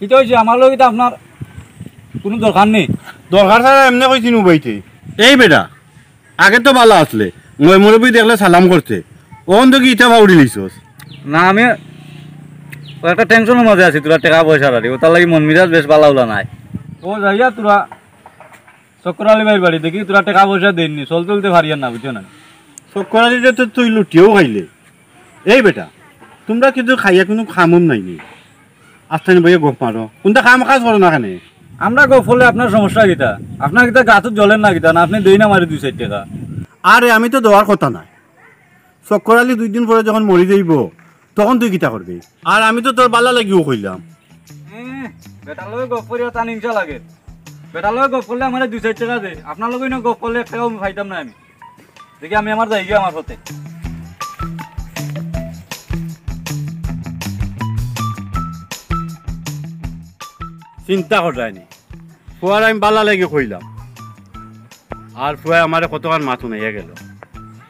এটা হইছে আমার লগে তো আপনার কোনো দরকার নেই। দরকার ছাড়া এমনি কইছি নুবাইতে এই বেটা আগে তো ভালো আসলে মই মুরব্বী দেখলে সালাম করতে ওখান থেকে ইটা ভাউড়ি লইছস না আমি একটা টেনশনের মাঝে আছি তোরা টাকা পয়সা রাখি তার লাগি মন মিজাজ বেশ ভালো হলো নাই। ও যাইয়া তোরা চক্কর আলী ভাইয়ের বাড়ি দেখি তোরা টাকা পয়সা দেননি চল চলতে পারিয়ার না বুঝছো না। চক্কর আলীতে তো তুই লুটিও খাইলে এই বেটা তোমরা কিন্তু খাইয়া কোনো খামুন নাই নি আস্তানি বইয়ে গোপ মারো কোনটা কাম কাজ করো না কেন আমরা গোপ হলে আপনার সমস্যা কিতা আপনার কিতা গাছত জ্বলেন না কিতা না আপনি দেই না মারি 2-4 টাকা। আরে আমি তো দেওয়ার কথা নাই চক্কর আলী 2 দিন পরে যখন মরি যাইব তখন তুই কিতা করবি আর আমি তো তোর বালা লাগিও কইলাম বেটার লগে গপ করিয়া টান হিংসা লাগে বেটার লগে গপ করলে আমার 2-4 টাকা দে আপনার লগে না গপ করলে টাকাও পাইতাম না আমি দেখি আমি আমার যাই গিয়ে আমার সাথে চিন্তা করায়নি ফুয়ার আমি বালা লাগে কইলাম আর ফুয়া আমার কতক্ষণ মাথা নাইয়া গেল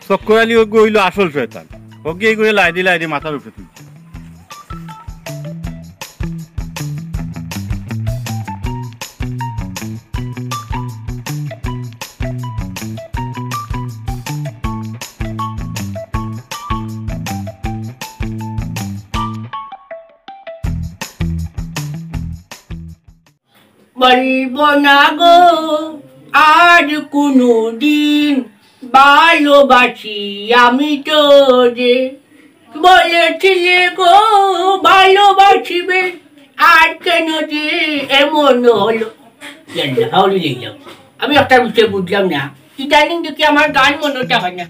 চক্কর আলী ওকে হইল আসল শয়তান ওকে এই করে লাই দি মাথার উপরে তুলছে বলবো না গো আর কোনো দিন ভালোবাসি আমি তো যে বলেছিলে গো ভালোবাসিবে আর কেন যে এমন হলো হাওড়ি লিখলাম আমি একটা বিষয় বুঝলাম না ইদানিং দেখি আমার গান মনটা হয় না।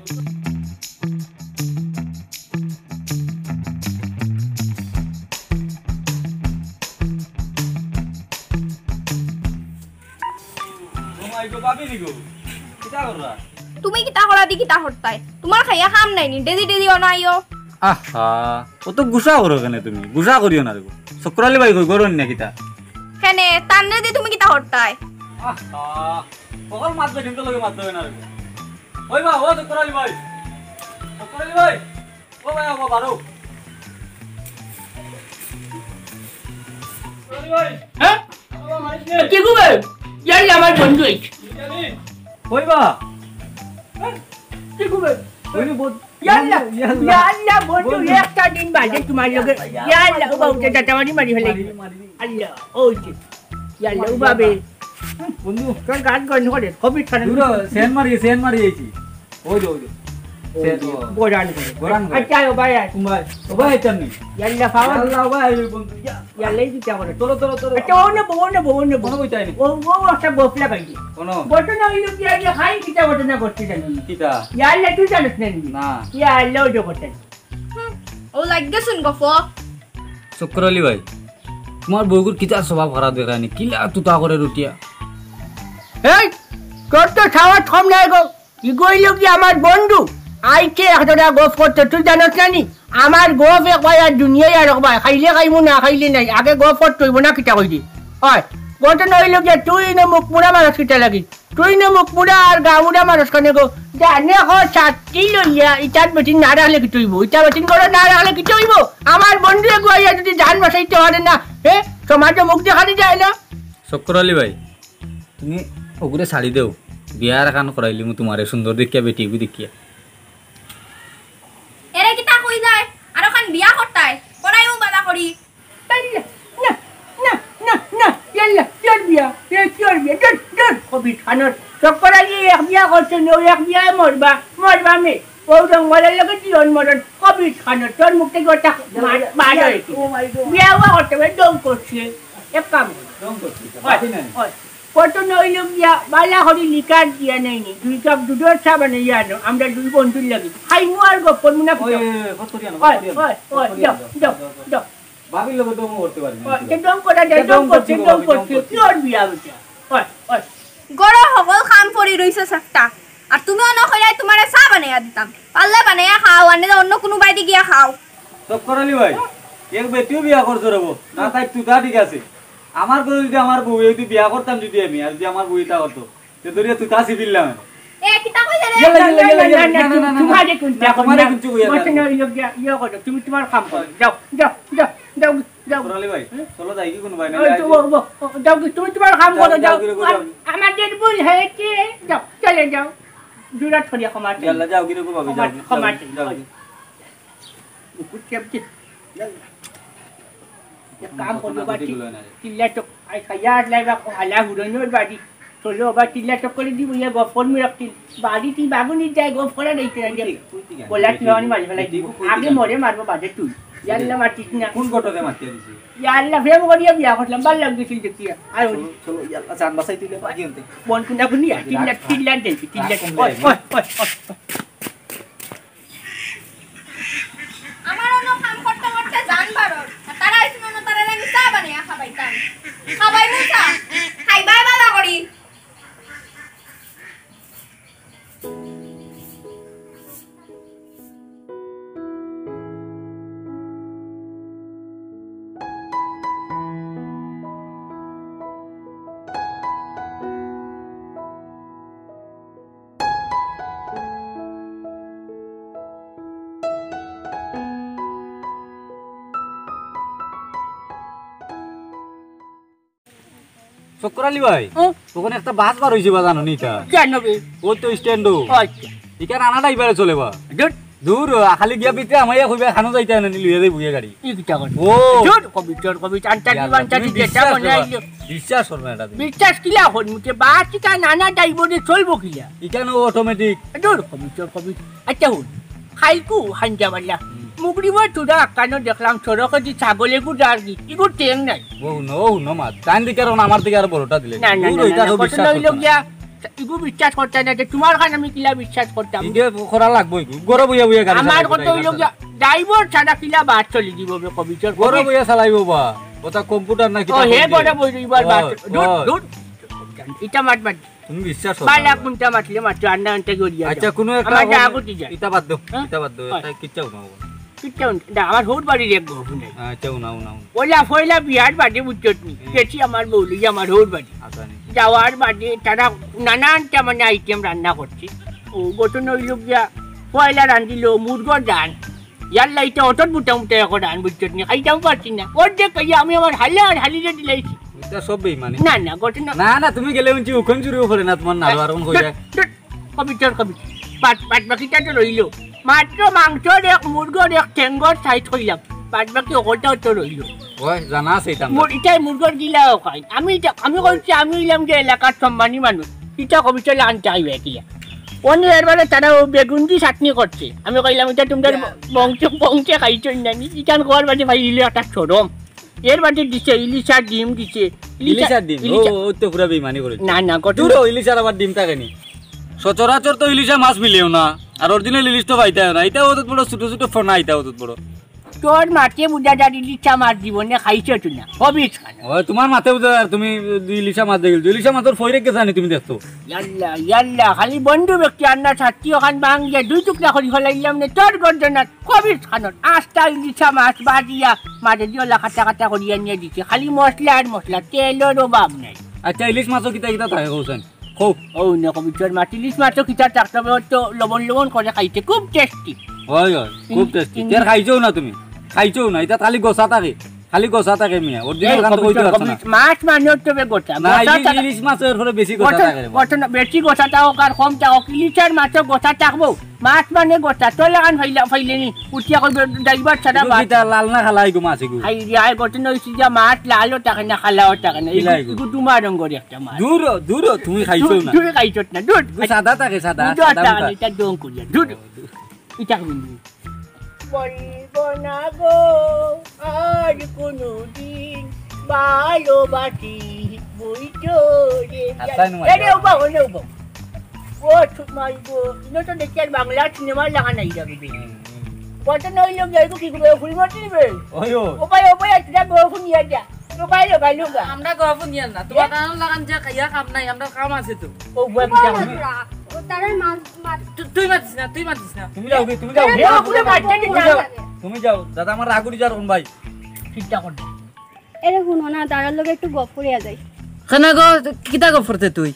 তুমি কিতা করা দি কিতা হরতাই তোমার খাইয়া খাম নাই নি ডেদি ডেদি অনাইও আহা ও তো গুসা করো কেন তুমি গুসা করিও না দেখো চক্কর আলী ভাই কই করো না কিতা কেনে তানরে দি তুমি কিতা হরতাই আহা সকল মাতবে কিন্তু লগে মাতবে না দেখো ওই বা ও চক্কর আলী ভাই ও ভাই ও বারো চক্কর আলী ভাই হ্যাঁ কি গো যাই আমার বন্ধু ওই বা কি গো ওই নি বহুত ইয়াল্লা বন্ধু একটা দিন বাদে তোমার লগে ইয়াল্লা ও বাউটা দাটামারি মারি ফেলে আল্লাহ ওই যে ইয়াল্লা ও বাবে বন্ধু কোন গান কোন করে কবি খানে পুরো সেন মারি আইছি ওই যে গোরান গোরান আচ্ছা ও ভাই ও ভাই তেমনি ইয়াল্লা ফাওয়া আল্লাহ ভাই বন্ধু ইয়াল্লাই কি করে চলো আচ্ছা ও না কোনো কইতাই নি ও একটা বফলা পাইছি কোনো বটনা হইলো কি আগে খাই কিটা বটনা করতে জানি কিটা ইয়াল্লা তুই জানিস না ইয়াল্লা ও করতে ও লাগে শুন গফ চক্কর আলী ভাই তোমার বউগুর কিতা স্বভাব খারাপ দেখায়নি কিলা তুতা করে রুটিয়া এই তোর তো খাওয়া কম নাই গো ই গইলো কি আমার বন্ধু আইছে একটা গপ করতে তুই জানিস না নি আমার গপ একবার আর দুনিয়ায় আর একবার খাইলে খাইমু না খাইলে নাই আগে গপ করতেইব না কিটা কই দি হয় ঘটনা হইলো কি তুই না মুখ পুরা মানুষ কিটা লাগি তুই না মুখ পুরা আর গাউরা মানুষ কানে গো জানে হ ছাত্রী লইয়া ইটার বেটিন না রাখলে কি তুইব ইটা বেটিন করে না রাখলে কি তুইব আমার বন্ধু গুয়াইয়া যদি জান বসাইতে পারে না হে সমাজে মুখ দেখাতে যায় না চক্কর আলী ভাই তুমি ওগুলো শাড়ি দেও বিয়ার কান করাইলি মু তোমারে সুন্দর দেখিয়া বেটি দেখিয়া এরে কিতা কই যায় আর ওখান বিয়া কবির খানত চক্কর আলী এক বিয়া করছে ও এক বিয়ায় মরবা মে ও জঙ্গলের লোকের জীবন মরণ কবির খানত তোর মুখে গোটা বার হয়েছে বিয়া হওয়া করতে হবে দম করছে এক কাম কত নইল গিয়া বালা হরি লিকার দিয়া নাইনি 2 কাপ দুধের চা বানাইয়া আনো আমরা 2 বন্ধুর লাগি খাইমু আর গপ্পর মুনা যাও ভাবির লোক দম করতে পারি দম করা যায় দম করছে কি ওর বিয়া হচ্ছে গড় সকল কাম পড়ি রইছে সাতটা আর তুমিও না কইলাই তোমারে চা বানাইয়া দিতাম পাল্লা বানাইয়া খাও আনে অন্য কোনো বাইরে গিয়া খাও চক্কর আলী ভাই এক বেটিও বিয়া করছো রব না তাই তুই ঠিক আছে আমার করে যদি আমার বউ যদি বিয়া করতাম যদি আমি আর যদি আমার বউটা করতো তে দরিয়া তুই কাছে দিলাম এ কিতা কইলে রে তুমি তোমার কাম করো যাও চক্কর আলী ভাই চলো যাই কি কোনো ভাই না যাও তুমি তোমার কাম করো যাও আমাদের ভুল হয়েছে যাও চলে যাও জুরা ছড়িয়া ক্ষমা ইয়াল্লা যাও কি রে বাবা যাও ক্ষমা काम করব বাটি চিল্লা তো আই খায়ার লাইবা আলা হুরনোর বাড়ি চলো বা চিল্লা তো করে দিব ইয়া গফর মি রাখতি বাড়ি তি বাগুনি যায় গফর রাইতে আগে বলাত ননি মারি ফেলাই দিব আগে মরে মারবো বাদে তুই ইয়াল্লা মাটিস না কোন গটতে মারতে দিছি ইয়াল্লা ফেম করিয়া বিয়া করলাম ভাল লাগছিল দেখিয়া আই চলো ইয়াল্লা জান বাঁচাই দিলে বাকি আনতে বন কুনা কুনিয়া চিল্লা দেই চিল্লা আমার অন্য কাম করতে করতে জান বারো তারা শুনো তারা আমি চা বানাইয়া খাবাইতাম খাবাই মুছা খাইবাই বালা করি চক্কর আলী ভাই ওখানে একটা বাস বার হইছে বা জানো নি তা জানবে ও তো স্ট্যান্ড আচ্ছা ইকার আনা ডাইবারে চলে বা দূর খালি গিয়া পিতে আমাইয়া কইবা খানো যাইতা না লিয়ে দেই বুইয়া গাড়ি ই কিটা কর ও কবি চান্তা দিবান্তা দিটা বানাইলো বিশ্বাস করবে এটা বিশ্বাস কিলা হল মুতে বাটিকা নানা ডাইবরে চলবো কিলা ইকানো অটোমেটিক দূর কবি আচ্ছা হল খাইকু হাঞ্জাবাল্লা মুগরিবা তুরা কানো দেখলাম সড়কে দি ছাগলে গু ডারগি ইগু টেং নাই ও নো মা তান দিকে আর আমার দিকে আর বড়টা দিলে না না এটা তো বিশ্বাস হইল গিয়া ইগু বিশ্বাস করতে না যে তোমার কাছে আমি কিলা বিশ্বাস করতাম ইগে করা লাগবো ইগু গরো বইয়া বইয়া গাড়ি আমার কত হইল গিয়া ড্রাইভার ছাড়া কিলা বাস চলি দিব বে কবিচর গরো বইয়া চালাইবো বা ওটা কম্পিউটার না কি ও হে বড় বই ইবার বাস দূর ইটা মাত তুমি বিশ্বাস করো বালা কোনটা মাতলে মাত্র আন্না আন্টা গড়িয়া আচ্ছা কোনো একটা আমার আগতি যায় ইটা বাদ দাও এটা কিচ্ছাও না কিটা আমার হোট বাড়ি রে গো শুনে আচ্ছা না ওলা ফয়লা বিয়ার বাড়ি বুঝছনি কেছি আমার বউলি আমার হোট বাড়ি আচ্ছা নি যাওয়ার বাদে তারা নানানটা মানে আইটেম রান্না করছে ও গঠন হইল গিয়া পয়লা রান্ধিল মুরগর ডান ইয়াল্লা এটা অটট বুটা এখন ডান বুঝছনি খাইতাম পারছি না ওর যে কইয়া আমি আমার হালিরে দিলাইছি এটা সব বেইমানি না গঠন না তুমি গেলে উঞ্চি উখন চুরিও করে না তোমার নাড়ু আর কোন কই যায় কবি পাট বাকিটা তো রইল মাত্র মাংসর এক মুরগর এক ঠেঙ্গর সাইজ কইলাম পাট বাকি ওটা তো রইল ওই জানা আছে এটা এটাই মুরগর গিলাও খাই আমি কইছি আমি হইলাম যে এলাকার সম্মানী মানুষ এটা কবিতা আনতে আইবে কিয়া অন্য এরবারে তারা বেগুন্দি চাটনি করছে আমি কইলাম এটা তোমাদের বংশে খাইছো নানি ইটান খাওয়ার বাদে ভাই ইলে একটা সরম এর বাদে দিছে ইলিশা ডিম দিছে ইলিশার ডিম ও তো পুরা বেইমানি করে না দূর ইলিশার আবার ডিম থাকেনি সচরাচর তো ইলিশা মাছ মিলেও না আর অরিজিনাল ইলিশ তো পাইতাও না এটা ওত বড় ছোট ছোট ফোনা এটা ওত বড় তোর মাঠে বুঝা যার ইলিশা মাছ জীবনে খাইছো তুই না হবি ও তোমার মাথে বুঝা তুমি ইলিশা মাছ দেখল ইলিশা মাছের ফইরে কে জানি তুমি দেখছো ইয়াল্লা খালি বন্ধু ব্যক্তি আন্না ছাত্রী ওখান ভাঙিয়া 2 টুকরা করে ফেলাইলাম না তোর গর্জনাত কবির খানত আস্তা ইলিশা মাছ বাজিয়া মাঝে দিয়ে কাটা করিয়া নিয়ে দিচ্ছে খালি মশলা তেলের অভাব নাই আচ্ছা ইলিশ মাছও কিতা থাকে কৌছেন খুব ও না কবিচর মাছ ইলিশ মাছও কিতা থাকতে তো লবণ করে খাইতে খুব টেস্টি হয় খুব টেস্টি তের খাইছো না তুমি খাইছো না এটা খালি গোসা থাকে খালি গোছা থাকে মিয়া অরিজিনাল কান্ত কইতে পারছ না মাছ মানে তবে গোটা না ইলিশ মাছের পরে বেশি গোছা থাকে গোটা বেশি গোটা তাও কার কম তাও ইলিশের মাছ গোটা থাকবো মাছ মানে গোটা তো লাগান ফাইলেনি উঠিয়া কই ড্রাইভার ছাড়া এটা লাল না খালাই গো মাছ এগু আই আই গোটা নইছি যে মাছ লালও থাকে না খালাও থাকে না এগু তোমার রঙের একটা মাছ দূর তুমি খাইছো না তুমি খাইছো না দুধ সাদা থাকে সাদা এটা দং করিয়া দুধ এটা বিন্দু বলবো না গো আর কোনদিন ভালোবাসি বুঝছো রে এরে উবা হলে উবা ও ছুটমাই গো ইনো তো দেখি আর বাংলা সিনেমা লাগা নাই যাবে কত নই লোক যাইবো কি করে ফুল মাটি দিবে ওয়ো ওপায় তুই গো ফুল নিয়া যা লোকাই লোক আমরা গফু নিয়াল না তোমার দাঁড়ানো লাগান যে খাইয়া কাম নাই আমরা কাম আছে তো ও বুয়া কি যাবে ও তারে মাছ তুই মাতিস না তুমি যাও হে পুরো মারতে নি তুমি যাও দাদা আমার রাগুড়ি যার কোন ভাই চিন্তা কর এরে শুনো না তারার লগে একটু গপ করিয়া যাই খানা গো কিতা গপ করতে তুই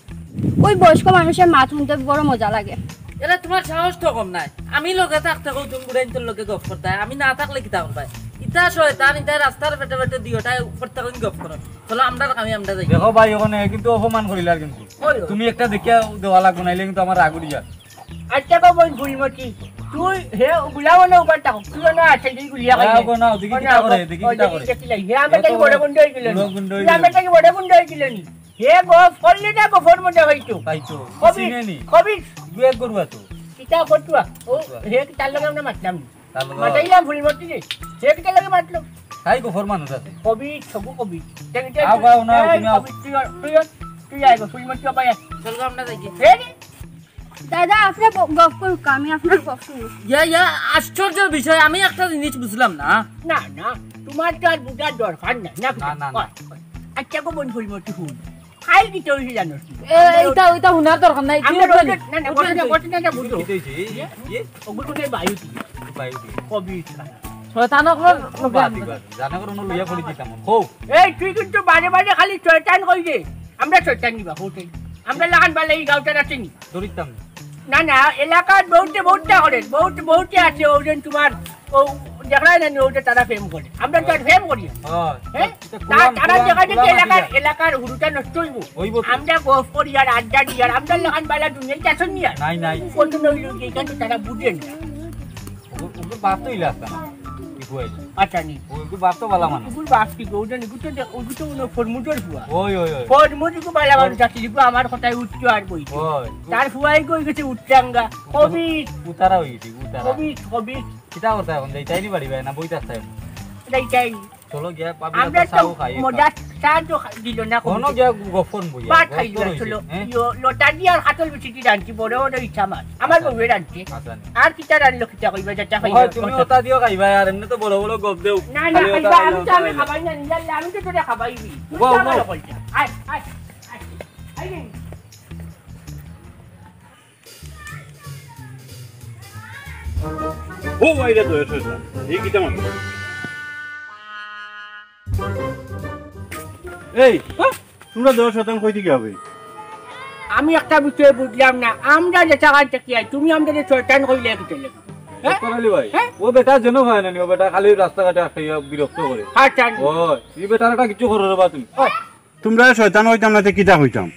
ওই বয়স্ক মানুষের মাছ শুনতে বড় মজা লাগে এরা তোমার সাহস তো কম নাই আমি লগে থাকতে কও তুমি গুড়াইন তোর লগে গপ করতে আমি না থাকলে কিতা করবাই ইতা শয়তান ইতা রাস্তার পেটে দিওটাই করতে কোন গপ করো চলো আমরা যাই দেখো ভাই ওখানে কিন্তু অপমান করিলার কিন্তু তুমি একটা দেখিয়া দেওয়া লাগবে নাইলে কিন্তু আমার রাগুড়ি যার আচ্ছা গো বই ফুলমতি তুই হে গুলাও না উবার টাকা তুই না আছে দি গুলিয়া খাই গো না দেখি কিটা করে হে আমি তাই বড় গুন্ড হই গেলেন আমি তাই বড় গুন্ড হই গেলেন হে গো ফললি না গো ফোন মধ্যে হইতো কবি দুই এক করবা তো কিটা ফটুয়া ও হে কি তার লগে আমরা মাতলাম মাতাইলাম ফুলমতি রে হে কি তার লগে মাতলো তাই গো ফরমান আছে কবি ছবু কবি আও না তুই আই গো ফুলমতি পায় চলো আমরা যাই হে দাদা আপনি গপ করুক আমি আপনার গপ শুনি ইয়া আশ্চর্যের বিষয় আমি একটা জিনিস বুঝলাম না না না তোমার তো আর বুঝার দরকার নাই না আচ্ছা গো বোন ফুলমতি হুন খাই দিতে হইছে জানোস এটা হুনার দরকার নাই আমি না বুঝো কিতেছি ওগুলো নে বায়ু কবি শয়তানক জানা করো লইয়া পড়ি দিতাম হো এই তুই কিন্তু বারে বারে খালি শয়তান কই দে আমরা শয়তান নিবা হোতে আমরা লাগান বালে এই গাওটা আছেনি ধরিতাম না না এলাকার বহুতটা করে বহুতে আছে ওজন তোমার ও দেখায় না ওটা তারা ফেম করে আমরা তো ফেম করি হ্যাঁ তারা দেখায় যে এলাকার হুরুটা নষ্ট হইব আমরা গফ করি আর আড্ডা দিই আর আমরা লাগান বালা দুনিয়ার চাষন নিয়া নাই কত নইল এইখানে তারা বুঝেন না ওকে বাপ তো ইলাস্তা না আচ্ছা নি ওকে বাপ তো বালা মানে ওগুলো বাপ কি গো ওটা নিগুতো ওগুতো ফরমুটোর ফুয়া ওই ফরমুটিকো বালা বালা চাকরি লিখো আমার কথাই উচ্চ আর বই তার ফুয়াই কই গেছে উচ্চাঙ্গা কবি উতারা হই গেছে উতারা কবি কিটা করতে এখন যাইতাই বাড়ি ভাই না বইতা চাই এইটাই চলো গিয়া পাবি আমরা না সাও খাই মজা সাহায্য দিল না কোনো গিয়া গফন বইয়া বাট খাইলো চলো লোটা দিয়ে আর হাতল বিচিটি রান্তি বড় বড় ইচ্ছা মাছ আমার বউয়ে রান্তি আর কিটা রান্লো কিটা কইবা যেটা খাইবা তুমি ওটা দিও খাইবা আর এমনি তো বড় বড় গপ দেও না খাইবা আমি তো আমি খাবাই না নিলে আমি তো তোরে খাবাইবি আয় ও ভাইরা তো এসে এই কিটা মানে এই তোমরা 10% কই দিকে হবে আমি একটা বিষয় বুঝলাম না আমরা যে টাকাটা কি তুমি আমাদের শয়তান কইলে কি চলে কোনালি ভাই ও বেটা জেনো হয় না ও বেটা খালি রাস্তাঘাটে আইয়া বিরক্ত করে শয়তান ও এই বেটারটা কিছু করে রে বা তুমি তোমরা শয়তান হইতাম না তে কিটা হইতাম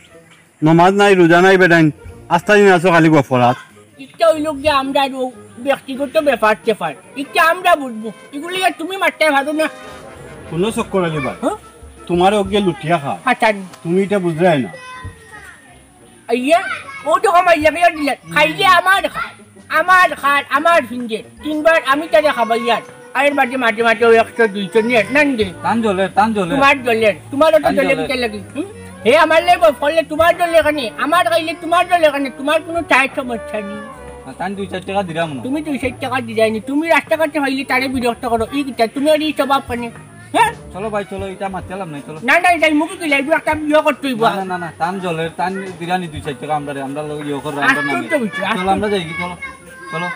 নমাজ নাই রোজা নাই বেটাইন আস্তা দিন আছো খালি গফরাত ইটা ওই লোক যে আমরা ব্যক্তিগত ব্যাপার চেপার ইটা আমরা বুঝবো এগুলি তুমি মারতে ভালো না কোনো চক্কর আলি ভাই তোমার ওকে লুটিয়া খা শয়তান তুমি এটা বুঝলাই না আইয়া ও তো কমাই লাগে দিলে খাইলে আমার ফিঙ্গে তিনবার আমি তারে খাবাইয়ার আর মাঝে মাঝে 100 200 নিয়ে নান দে টান জলে তোমার তো জলে কি লাগে হে আমার লেগো ফলে তোমার জলে কানে আমার গাইলে তোমার জলে কানে তোমার কোনো চাই সমস্যা নেই টান 2-4 টাকা দিরাম না তুমি 200 টাকা দিজাইনি তুমি রাস্তাঘাটে হইলে তারে বিরক্ত করো এই কিটা তুমি আর এই স্বভাব কানে হ্যাঁ চলো ভাই চলো এটা মারতেলাম নাই চলো না যাই মুখে কি লাইবো একটা বিয়ে করতে হইব না টান জলে টান দিরানি 2-4 টাকা আমরা লোক ইয়ে করে আমরা নামে চলো আমরা যাই চলো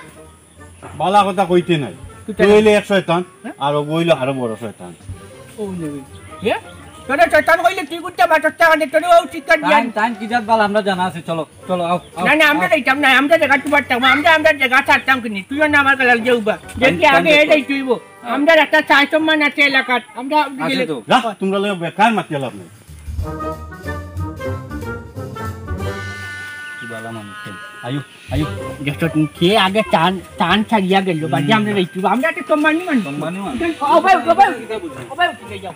বালা কথা কইতে নাই তুই হইলে এক শয়তান আর ও হইলো আরো বড় শয়তান ও নেবে হ্যাঁ তোরা শয়তান কইলে তুই কুত্তা মারতে কানে তোরে ও শিক্ষা দিয়ান টান কি জাত বাল আমরা জানা আছে চলো আও না আমরা যাইতাম না আমরা জায়গা টু পারতাম আমরা জায়গা ছাড়তাম কিনি তুইও না আমার কাছে যাওবা দেখি আগে এটাই তুইব আমরা একটা চাই সম্মান আছে এলাকার আমরা আছে তো যা তোমরা লগে বেকার মাতি লাভ নাই কি বালা মানুষ আয়ু আয়ু দেখো তুমি কে আগে টান টান ছাড়িয়া গেল বাজে আমরা রইছি আমরা একটা সম্মানই মানব সম্মানই মানব। ওবাই উঠে যাও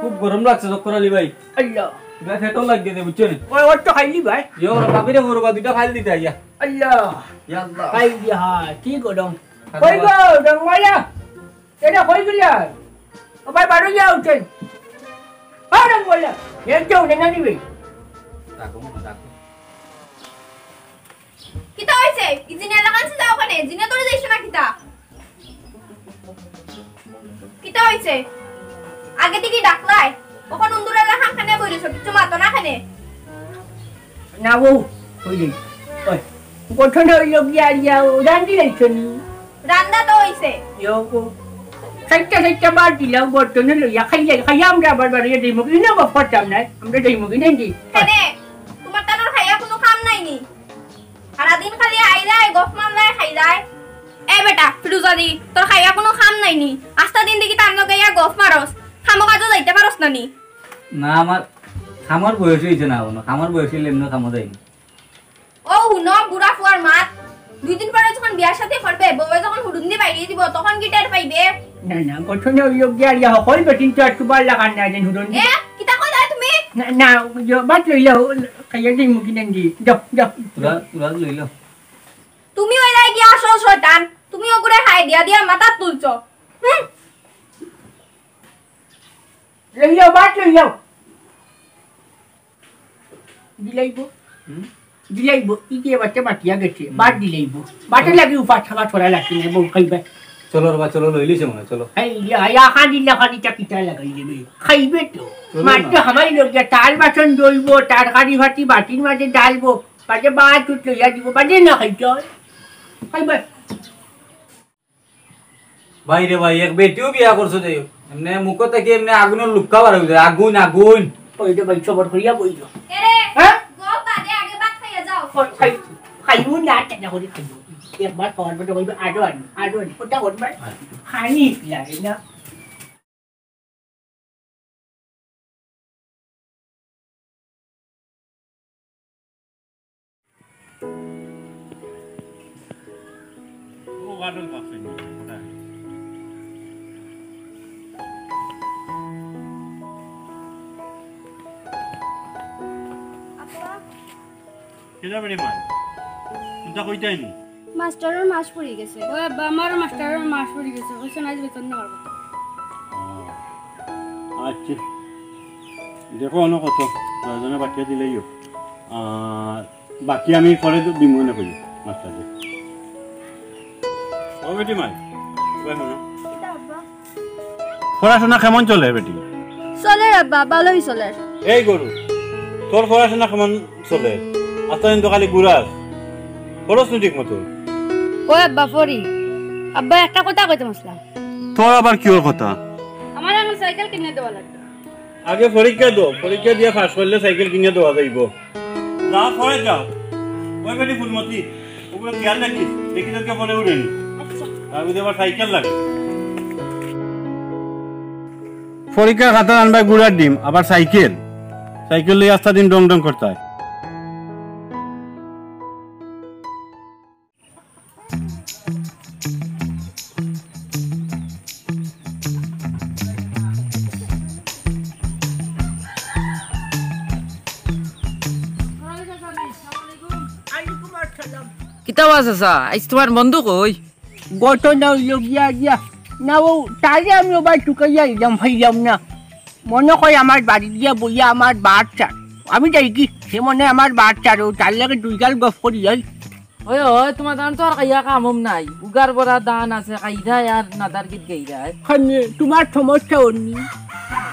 খুব গরম লাগছে চক্কর আলী ভাই আল্লাহ গায়ে ফেটও লাগিয়ে দে বুঝছেন ওই ওর তো খাইলি ভাই ইয়ো বাবিরে বড়বা দুইটা ফাইল দিতে আইয়া আল্লাহ ইয়া আল্লাহ খাই দিয়া কি গরম কই গো ডংওয়ালা এটা কই গিলা ওবাই বাড়ি যাও উঠেন ডংওয়ালা এক যাও না নিবি ডাকো মা ডাকো কিতা হইছে ইজিনে লাগানছে যাও ওখানে জিনে তোরে যাইছ না কিতা কিতা হইছে আগে থেকে ডাকলাই ওখানে উন্দুরা লাখান খানে বইরেছ কিছু মাতো না খানে না ও কই যাই ওই গঠন হইল গিয়া ইয়া রান্দি লাইছনি রান্দা তো হইছে ইয়ো সাইটটা বার দিলাম গঠন লইয়া খাইয়া আমরা আবার বাড়িয়ে দিই মুগি না বাপাটাম না আমরা দিই মুগি নেন দি খানে তোমার তানোর খাইয়া কোনো কাম নাই নি সারা দিন খালি আইলাই গফ মারলাই খাইলাই এ বেটা ফিরুজা দি তোর খাইয়া কোনো কাম নাই নি আস্তা দিন দেখি তার লগে ইয়া গফ মারস খামো কাজও যাইতে পারস না নি না আমার খামার বয়স হয়েছে না কোনো খামার বয়স হইলে এমনি খামো যায়নি ও হুনো বুড়া ফুয়ার মাত দুই দিন পরে যখন বিয়ার সাথে করবে বউয়ে যখন হুডুন দিয়ে বাইরে দিব তখন কি টের পাইবে না গঠন হইল গিয়া ইয়া হল বেটিন তো একটু বার লাগান না দেন হুদন এ কিতা কইলা তুমি না বাট লইলা খাইয়া দিই মুগি নেন দি যাও তুরা লইল তুমি ওইলাই গিয়া আসল শয়তান তুমি ওগুরে খাই দিয়া দিয়া মাথা তুলছো লইলাও বাট লইলাও দিলাইব কি দিয়ে বাচ্চা মাটিয়া গেছে বাট দিলাইব বাটে লাগি উপা ছাবা ছড়া লাগছে না বউ খাইবে চলো রে বা চলো লইলিছে মনে হয়, চলো এই আয়া খানিলা খানিটা কিটা লাগাই দেবে খাইবে তো মাত্র হামাই লোক তাল বাসন দইব তরকারি ভাতি বাটির মাঝে ডালবো বাজে বাট উঠ লইয়া দিব বাজে না খাইতে খাইবে ভাই রে ভাই এক বেটিও বিয়া করছো যাই এমনি মুখ থেকে এমনি আগুনের লুক্কা বার হইছে আগুন আগুন ওই যে ভাই সবর করিয়া বইল এরে হ্যাঁ গো বাদে আগে ভাত খাইয়া যাও খাইবো না কেন করে খাইবো একবার খাওয়ার পর কইবে আডো আনি ওটা করবে খানি লাগে না ও গার্ডেন পাচ্ছে কেনা বেড়ে মাল চিন্তা কইতাই নি মাস্টারের মাস পড়ে গেছে ওই আব্বা আমার মাস্টারের মাস পড়ে গেছে কইছেন আজ বেতন নেওয়ার কথা আচ্ছা দেখো অন্য কত প্রয়োজনে বাকি দিলেইও আর বাকি আমি পরে দিব মনে করি মাস্টারদের ও বেটি মাই পড়াশোনা কেমন চলে বেটি চলে আব্বা ভালোই চলে এই গরু তোর পড়াশোনা কেমন চলে আস্তাদিন তো খালি ঘুরাস খরচ নি ঠিক মতো ওই আব্বা পড়ি আব্বা একটা কথা কইতে মাসলাম তোর আবার কিওর কথা আমার এখন সাইকেল কিনে দেওয়া লাগবে আগে পরীক্ষা দাও পরীক্ষা দিয়ে পাস করলে সাইকেল কিনে দেওয়া যাইব না পরে যাও ওই বেটি ফুলমতি ওগুলো খেয়াল রাখিস দেখি তোকে মনে উঠেনি আমি তো আবার সাইকেল লাগে পরীক্ষা খাতা আনবা গুড়ার ডিম আবার সাইকেল সাইকেল লিয়ে আস্তা দিন ডং ডং করতে হয় কিতা বাস আছে আজ তোমার বন্ধু কই গঠন হইল গিয়া না ও তাহলে আমি ওবার টুকাইয়া এলাম ভাইলাম না মনে হয় আমার বাড়ি গিয়া বইয়া আমার বাচ্চা আমি যাই কি সে মনে হয় আমার বাচ্চার ও তার লাগে দুই গাল গপ করি যাই ওই ওই তোমার দান তো আর খাইয়া কামম নাই উগার বড়া দান আছে খাইরা আর নাদার গীত গাইরা তোমার সমস্যা অন্য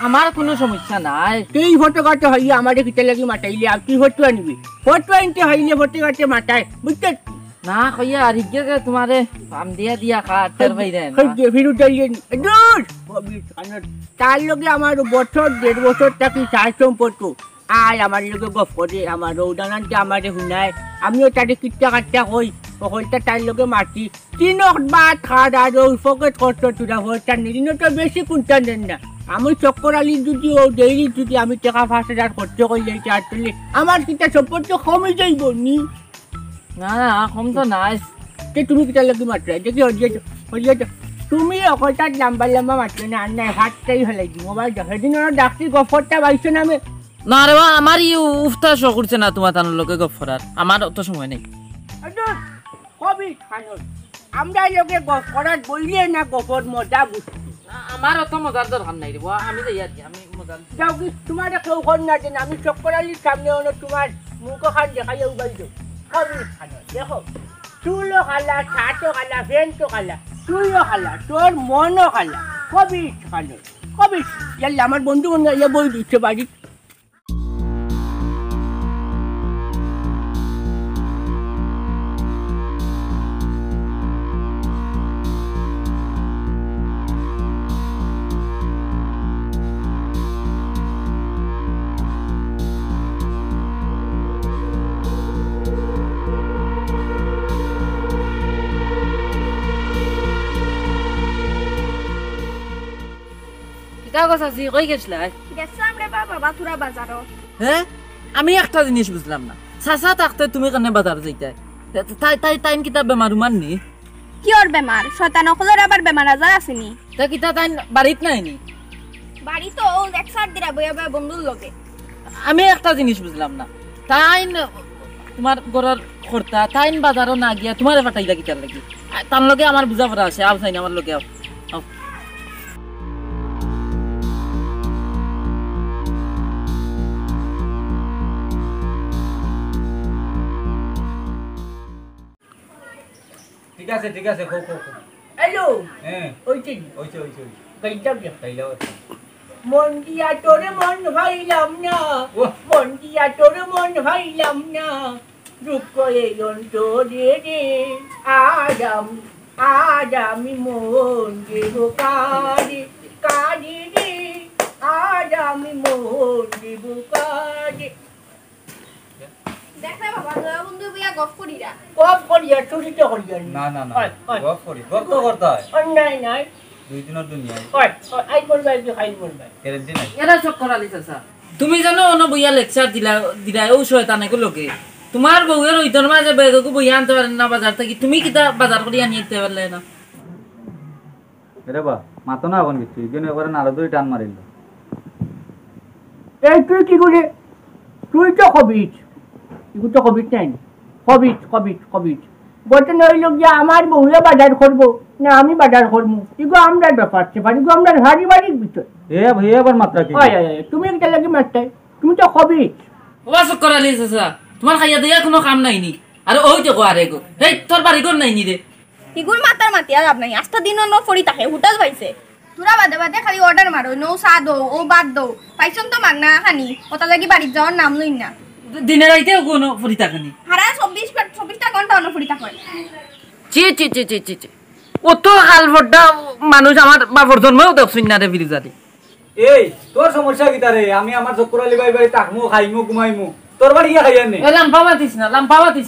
আমার কোনো সমস্যা নাই এই ফটো কাটে হইয়া আমার কিতে লাগি মাতাইলে আর তুই ফটো আনবি ফটো আনতে হইলে ফটো কাটে মাতায় বুঝতে না কইয়া আর হিগে তোমারে পাম দিয়া দিয়া খাটার বাইরে ফিরু চাইলেন দূর তার লগে আমার বছর 1.5 বছর থাকি চার সম্পর্ক আর আমার লগে গপ করে আমার উদাহরণটা আমারে শুনায় আমিও তাদের কিচ্ছা কাটটা হই ওইটা তার লোকে মারছি 3 বার খাওয়া আর পকেট খরচ তুলা হচ্ছে নিদিন তো বেশি কুন্টা দেন না আমি চক্কর আলী যদি ও ডেইলি যদি আমি টাকা 5,000 খরচ করলে চার তুলি আমার কিটা সম্পর্ক কমে যাইব নি না না কম তো নাই তে তুমি কিটা লোকে মারছো দেখি হইয়া তুমি ওইটা লম্বা লম্বা মারছো না আর না হাতটাই হলাই দি মোবাইল সেদিন ওরা ডাক্তার গফরটা পাইছো না আমি না রে বা আমার উফতা শো করছে না তোমার তানোর লোকে গপ করার আমার অত সময় নেই কবি খানো আমরা লোকে গফরাত বললে না গফর মজা বুঝছি আমার অত মজার দরকার নাই রে বা আমি যাই আর কি আমি মজার যাও কি তোমার কেউ ঘর না দেন আমি চক্কর আলীর সামনে হলো তোমার মুখ খান দেখাইয়া উবাই দেব কবি খানো দেখো চুলও খালা ছাটও খালা ফ্যানও খালা তুইও খালা তোর মনও খালা কবি খানো কবি আমার বন্ধু বন্ধু বই দিচ্ছে বাড়ি কই গেছলাই গেছিলাম রে বাবা বাথুরা বাজারও হ্যাঁ আমি একটা জিনিস বুঝলাম না চাচা থাকতে তুমি কেন বাজার যাইতে তাই কিতা বেমার উমান নি কিয়র বেমার শয়তান অকলের আবার বেমার আজার আসেনি তা কিতা তাই বাড়িত নাই নি বাড়ি তো ও একসাথ দিরা বইয়া বইয়া বন্ধুর লগে আমি একটা জিনিস বুঝলাম না তাইন তোমার ঘরের কর্তা তাইন বাজারও না গিয়া তোমার পাঠাইলা কিতার লাগি তার লগে আমার বুঝা পড়া আছে আও চাইনি আমার লগে আও ঠিক আছে খো হ্যালো হ্যাঁ ওইটি ওইছে গাইতাম না তাইলে মন দিয়া তোরে মন ভাইলাম না মন দিয়া তোরে মন ভাইলাম না দুঃখ এই অন্তরে রে আজ আমি মন দেব কারে কারে রে আজ আমি মন দেব কারে দেখলে বাবা তোরা বন্ধু বইয়া গপ করিরা গপ করিয়া চুরি তো করিয়া না গপ করি গপ তো করতে হয় অন্যায় নাই দুই দিনের দুনিয়ায় আই বলবা কি খাই বলবা গ্যারান্টি নাই এরা সব করালি চাচা তুমি জানো অন বইয়া লেকচার দিলা ও শয়তানে কো লোকে তোমার বউয়ের ওইতর মাঝে বেগকু বইয়া আনতে পারেন না বাজার থেকে তুমি কিতা বাজার করি আনিতে পারলে না রে বা মাতো না এখন কিছু ইগেন এবারে নাড়া দুই টান মারিল এই তুই কি করে তুই তো কবিজ এগুলো তো কবিজ নাই কবিজ বলতে নইল যে আমার বউয়ে বাজার করবো না আমি বাজার করবো এগুলো আমরা ব্যাপার সেবার এগুলো আমরা পারিবারিক বিষয় ভাইয়া আবার মাত্রা কি তুমি একটা লাগে মাস্টার তুমি তো কবিজ ওবা সব করালি চাচা তোমার খাইয়া দিয়া কোনো কাম নাই নি আর ওই তো আরে গো এই তোর বাড়ি কোন নাই নি রে ইগুর মাতার মাতিয়া লাভ নাই আস্তা দিন ন ফড়ি থাকে হোটেল পাইছে তোরা বাদে বাদে খালি অর্ডার মারো নো চা দো ও বাদ দো পাইছন তো মাগনা খানি ওটা লাগি বাড়ি যাওয়ার নাম লইন না দিনে রাইতেও কোনো ফরি থাকেনি হারা 24টা ঘন্টা অন্য ফড়ি থাকে চি অত হাল ভড্ডা মানুষ আমার বাপর জন্মেও দেখছুন না রে বিরুজারি এই তোর সমস্যা কি তারে আমি আমার চক্করালি ভাই বাড়ি থাকমু খাইমু ঘুমাইমু তোর বাড়ি গিয়া খাইয়ার নেই লাম্পা মাতিস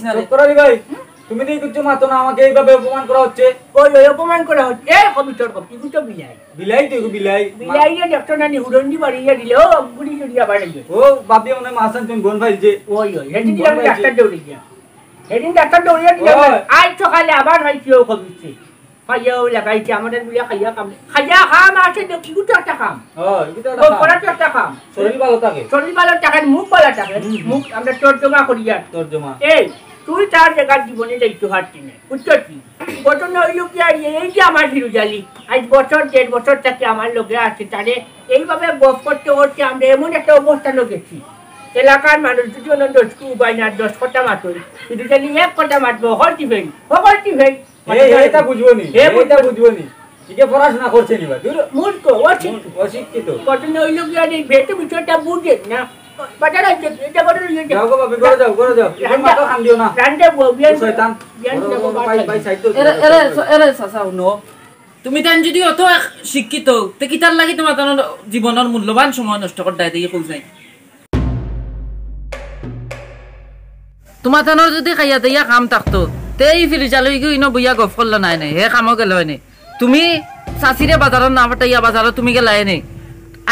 না রে চক্করালি ভাই তুমি নেই কিছু মাতো না আমাকে এইভাবে অপমান করা হচ্ছে ওই অপমান করা হচ্ছে কবিতর কবি এগুলো তো বিলাই তুই বিলাই বিলাইয়া দেখতো না নি হুড়ন্ডি বাড়িয়া দিলে ও গুড়ি চড়িয়া বাড়াইবে ও বাপি মনে মাসান তুমি বোন ভাই যে ওই সেদিন আমি ডাক্তার দৌড়িয়া দিলাম আজ সকালে আবার হয়েছে ও কবিছে খাইয়াও লাগাইছে আমাদের বিয়া খাইয়া খাম আছে দেখি গুটো একটা খাম করা তো একটা খাম শরীর ভালো থাকে মুখ ভালো থাকে মুখ আমরা তর্জমা করিয়া তর্জমা এই তুই তার জায়গার জীবনে যাইতে পারছি না বুঝছো কি ঘটনা হইল কি আর এই যে আমার ফিরুজালি আজ 1.5 বছর থেকে আমার লোকে আছে তারে এইভাবে গপ করতে করতে আমরা এমন একটা অবস্থানে গেছি এলাকার মানুষ যদি অনন্ত উপায় না 10 কথা মাতই ফিরুজালি 1 কথা মাতবো হলটি ভাই এটা বুঝবো নি একে পড়াশোনা করছে নি ভাই মূর্খ অশিক্ষিত ঘটনা হইল কি আর এই ভেতর বিষয়টা বুঝে না বাজার আছে এটা যাও গো বাপি করে যাও এখন মাথা খান দিও না রান্ডে বিয়ান শয়তান ভাই সাইড তো এরে চাচা শুনো তুমি তান যদি অত শিক্ষিত তে কিতার লাগি তোমার জীবনের মূল্যবান সময় নষ্ট করতে দিয়ে কই যাই তোমার তানোর যদি খাইয়া দিয়া কাম থাকতো তেই ফিরি চালু ইনো বইয়া গফ করলো নাই নাই হে কামো গেল নাই তুমি চাষিরে বাজারত না পাঠাইয়া বাজারত তুমি গেলাই নাই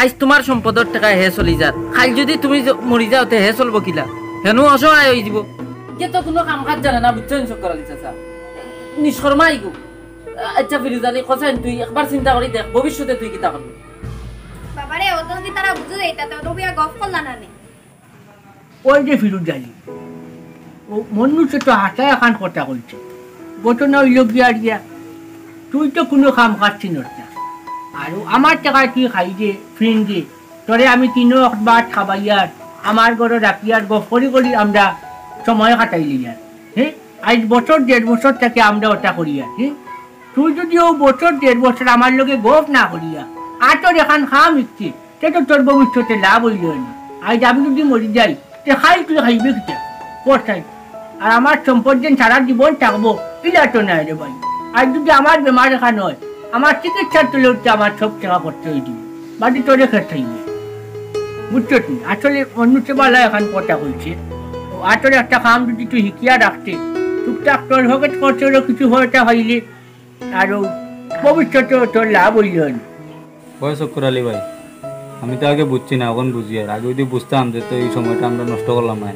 আজ তোমার সম্পদর টাকা হে চলি যাত খাই যদি তুমি মরি যাওতে হে চলবো কিলা হেনু অসহায় হয়ে যাব কে তো কোনো কাম কাজ জানে না বুঝছেন চক্কর চাচা নিষ্কর্মা আইগো আচ্ছা ফিরোজ আলী কসাইন তুই একবার চিন্তা করি দেখ ভবিষ্যতে তুই কিতা করবি বাবারে ও তো তারা বুঝে দেয় তাতে তো বিয়া গফ করলা না নে ওই যে ফিরুজ আলী ও মনুষ্য তো হাতায় এখন কথা বলছে ঘটনা হইল গিয়া গিয়া তুই তো কোনো কাম কাজ চিনস না আর আমার টাকায় তুই খাই যে ফ্রেন্ড যে তোরে আমি 3 বার খাবাইয়ার আমার ঘরে রাখিয়ার গপ করি করি আমরা সময় কাটাইলি আর হ্যাঁ আজ বছর 1.5 বছর থেকে আমরা ওটা করি আর হ্যাঁ তুই যদি ও বছর 1.5 বছর আমার লোকে গপ না করিয়া আর তোর এখন খাম ইচ্ছে সে তো তোর ভবিষ্যতে লাভ হইল না আজ আমি যদি মরি যাই তে খাই তুই খাইবে কিটা পড়াই আর আমার সম্পদ যেন সারা জীবন থাকবো এটা তো নাই রে ভাই আর যদি আমার বেমার এখানে হয় আমার চিকিৎসার তুলে উঠতে আমার সব টাকা করতে হয়ে দিবে বাড়ি তোরে খেতে হইবে বুঝছো তুই আসলে মনুষ্যবালা এখন কথা বলছে আসলে একটা কাম যদি তুই শিখিয়া রাখতে টুকটাক তোর হকে করছে কিছু হয়টা হইলে আরো ভবিষ্যতে তোর লাভ হইল হয় চক্কর আলী ভাই আমি তো আগে বুঝছি না এখন বুঝি আর আগে যদি বুঝতাম যে তো এই সময়টা আমরা নষ্ট করলাম না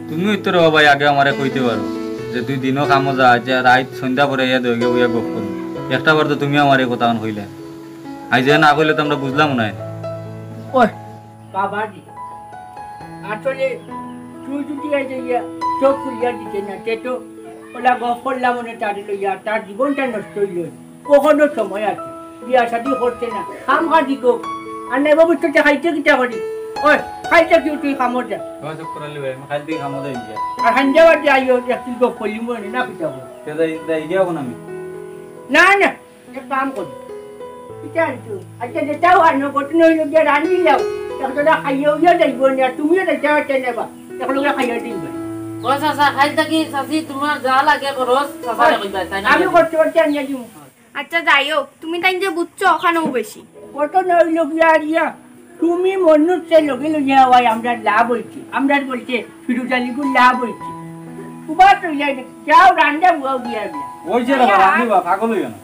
তুমিও উত্তর হবো ভাই আগে আমারে কইতে পারো যে তুই দিনও কামো যা যে রাত সন্ধ্যা পরে ইয়া দইগে বইয়া গপ করো একটা বার তো তুমি আমার এই কথা হইলে আজ না কইলে তো আমরা বুঝলাম না ওই বাবাজি আসলে তুই যদি চোখ খুলিয়া দিতে না সে তো ওলা গপ করলাম মনে তার লইয়া তার জীবনটা নষ্ট হইল কখনো সময় আছে বিয়া শাদি করছে না কাম কাজি গো আর নাই ভবিষ্যতে খাইতে কিটা করি ওই খাইতে কি তুই কামর যা হয় চক্কর আলী ভাই আমি খাইতে দিই কামো যাই গিয়া আর হান্ডাবার যাইও একটু গপ করলি মনে না কিটা করি তে যাই গিয়া কোন আমি না না এক কাম করি কিটা আইতো আচ্ছা যেটাও আর ঘটনা হইল গিয়া রান্নি যাও একটা খাইয়েও গিয়া যাইব না তুমিও যাইতে হচ্ছে নেবা এখন খাইয়া দিবে ও চাচা খাই থাকি চাচি তোমার যা লাগে খরচ চাচা কইবা তাই না আমি করতে করতে আনিয়া দিব আচ্ছা যাই হোক তুমি তাই যে বুঝছো ওখানেও বেশি কত নইল গিয়া তুমি মনুষ্যের লগে লইয়া হওয়াই আমরা লাভ হয়েছে আমরা বলছে ফিরোজ আলীগুর লাভ হয়েছে উবা তো যাও রান্না বুয়াও গিয়া ওই যে রান্নি বা পাগল হইয়া না